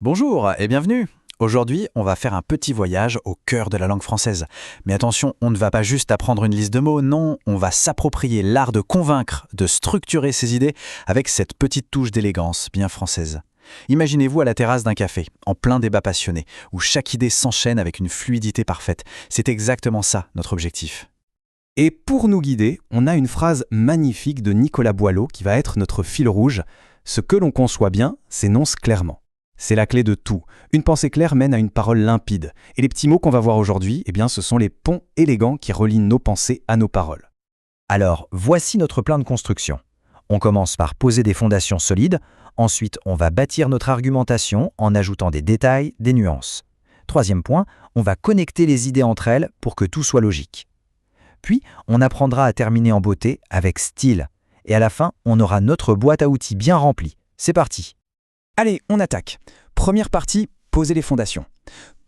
Bonjour et bienvenue. Aujourd'hui, on va faire un petit voyage au cœur de la langue française. Mais attention, on ne va pas juste apprendre une liste de mots, non, on va s'approprier l'art de convaincre, de structurer ses idées avec cette petite touche d'élégance bien française. Imaginez-vous à la terrasse d'un café, en plein débat passionné, où chaque idée s'enchaîne avec une fluidité parfaite. C'est exactement ça notre objectif. Et pour nous guider, on a une phrase magnifique de Nicolas Boileau qui va être notre fil rouge. Ce que l'on conçoit bien s'énonce clairement. C'est la clé de tout. Une pensée claire mène à une parole limpide. Et les petits mots qu'on va voir aujourd'hui, ce sont les ponts élégants qui relient nos pensées à nos paroles. Alors, voici notre plan de construction. On commence par poser des fondations solides, ensuite on va bâtir notre argumentation en ajoutant des détails, des nuances. Troisième point, on va connecter les idées entre elles pour que tout soit logique. Puis, on apprendra à terminer en beauté avec style. Et à la fin, on aura notre boîte à outils bien remplie. C'est parti! Allez, on attaque. Première partie, poser les fondations.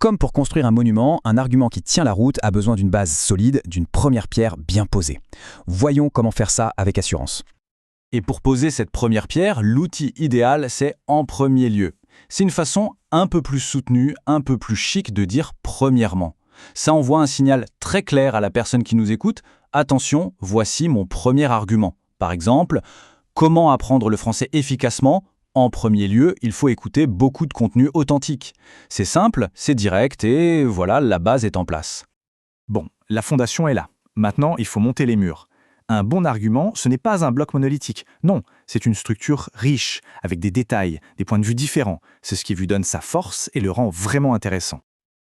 Comme pour construire un monument, un argument qui tient la route a besoin d'une base solide, d'une première pierre bien posée. Voyons comment faire ça avec assurance. Et pour poser cette première pierre, l'outil idéal, c'est en premier lieu. C'est une façon un peu plus soutenue, un peu plus chic de dire premièrement. Ça envoie un signal très clair à la personne qui nous écoute. Attention, voici mon premier argument. Par exemple, comment apprendre le français efficacement ? En premier lieu, il faut écouter beaucoup de contenu authentique. C'est simple, c'est direct et voilà, la base est en place. Bon, la fondation est là. Maintenant, il faut monter les murs. Un bon argument, ce n'est pas un bloc monolithique. Non, c'est une structure riche, avec des détails, des points de vue différents. C'est ce qui lui donne sa force et le rend vraiment intéressant.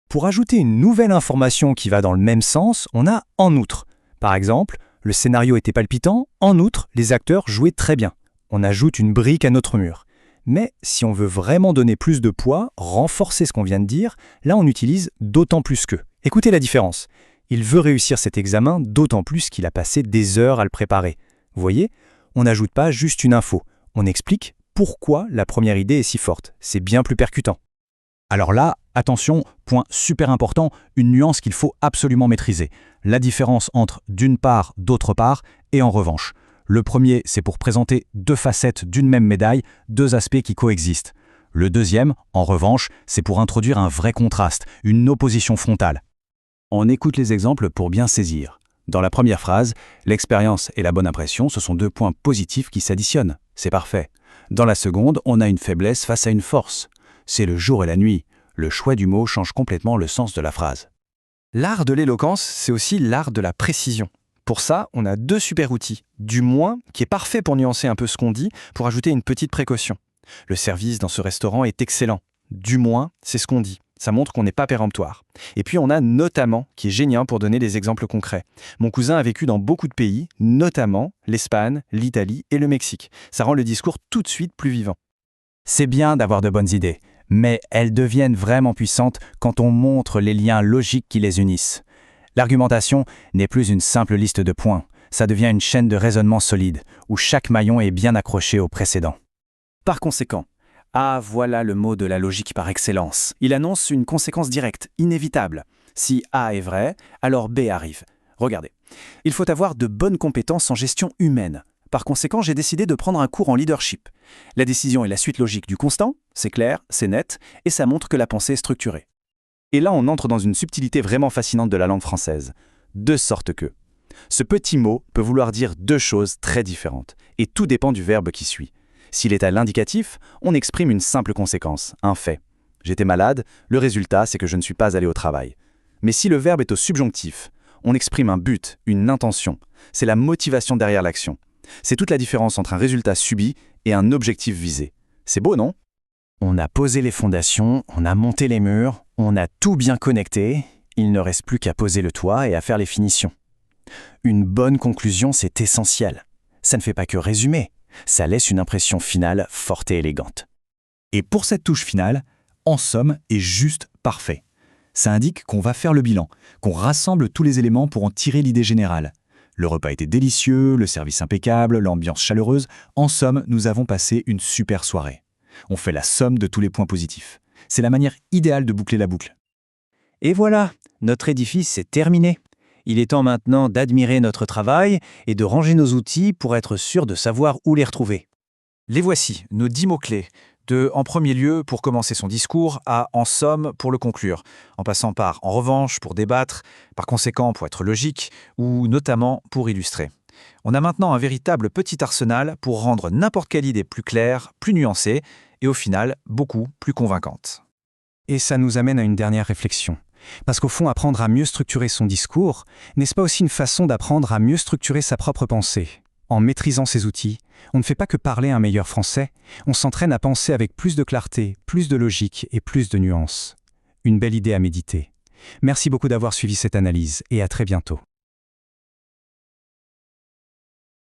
Pour ajouter une nouvelle information qui va dans le même sens, on a « en outre ». Par exemple, le scénario était palpitant, en outre, les acteurs jouaient très bien. On ajoute une brique à notre mur. Mais si on veut vraiment donner plus de poids, renforcer ce qu'on vient de dire, là on utilise d'autant plus que. Écoutez la différence. Il veut réussir cet examen d'autant plus qu'il a passé des heures à le préparer. Vous voyez, on n'ajoute pas juste une info. On explique pourquoi la première idée est si forte. C'est bien plus percutant. Alors là, attention, point super important, une nuance qu'il faut absolument maîtriser. La différence entre d'une part, d'autre part, et en revanche. Le premier, c'est pour présenter deux facettes d'une même médaille, deux aspects qui coexistent. Le deuxième, en revanche, c'est pour introduire un vrai contraste, une opposition frontale. On écoute les exemples pour bien saisir. Dans la première phrase, l'expérience et la bonne impression, ce sont deux points positifs qui s'additionnent. C'est parfait. Dans la seconde, on a une faiblesse face à une force. C'est le jour et la nuit. Le choix du mot change complètement le sens de la phrase. L'art de l'éloquence, c'est aussi l'art de la précision. Pour ça, on a deux super outils. Du moins, qui est parfait pour nuancer un peu ce qu'on dit, pour ajouter une petite précaution. Le service dans ce restaurant est excellent. Du moins, c'est ce qu'on dit. Ça montre qu'on n'est pas péremptoire. Et puis on a notamment, qui est génial pour donner des exemples concrets. Mon cousin a vécu dans beaucoup de pays, notamment l'Espagne, l'Italie et le Mexique. Ça rend le discours tout de suite plus vivant. C'est bien d'avoir de bonnes idées, mais elles deviennent vraiment puissantes quand on montre les liens logiques qui les unissent. L'argumentation n'est plus une simple liste de points, ça devient une chaîne de raisonnement solide, où chaque maillon est bien accroché au précédent. Par conséquent, A, voilà le mot de la logique par excellence. Il annonce une conséquence directe, inévitable. Si A est vrai, alors B arrive. Regardez, il faut avoir de bonnes compétences en gestion humaine. Par conséquent, j'ai décidé de prendre un cours en leadership. La décision est la suite logique du constant, c'est clair, c'est net, et ça montre que la pensée est structurée. Et là, on entre dans une subtilité vraiment fascinante de la langue française. De sorte que ce petit mot peut vouloir dire deux choses très différentes, et tout dépend du verbe qui suit. S'il est à l'indicatif, on exprime une simple conséquence, un fait. J'étais malade, le résultat, c'est que je ne suis pas allé au travail. Mais si le verbe est au subjonctif, on exprime un but, une intention. C'est la motivation derrière l'action. C'est toute la différence entre un résultat subi et un objectif visé. C'est beau, non ? On a posé les fondations, on a monté les murs, on a tout bien connecté, il ne reste plus qu'à poser le toit et à faire les finitions. Une bonne conclusion, c'est essentiel. Ça ne fait pas que résumer, ça laisse une impression finale forte et élégante. Et pour cette touche finale, en somme, est juste parfait. Ça indique qu'on va faire le bilan, qu'on rassemble tous les éléments pour en tirer l'idée générale. Le repas était délicieux, le service impeccable, l'ambiance chaleureuse. En somme, nous avons passé une super soirée. On fait la somme de tous les points positifs. C'est la manière idéale de boucler la boucle. Et voilà, notre édifice est terminé. Il est temps maintenant d'admirer notre travail et de ranger nos outils pour être sûr de savoir où les retrouver. Les voici, nos 10 mots-clés. De en premier lieu pour commencer son discours à en somme pour le conclure, en passant par en revanche pour débattre, par conséquent pour être logique ou notamment pour illustrer. On a maintenant un véritable petit arsenal pour rendre n'importe quelle idée plus claire, plus nuancée et au final beaucoup plus convaincante. Et ça nous amène à une dernière réflexion. Parce qu'au fond, apprendre à mieux structurer son discours, n'est-ce pas aussi une façon d'apprendre à mieux structurer sa propre pensée ? En maîtrisant ces outils, on ne fait pas que parler un meilleur français, on s'entraîne à penser avec plus de clarté, plus de logique et plus de nuances. Une belle idée à méditer. Merci beaucoup d'avoir suivi cette analyse et à très bientôt.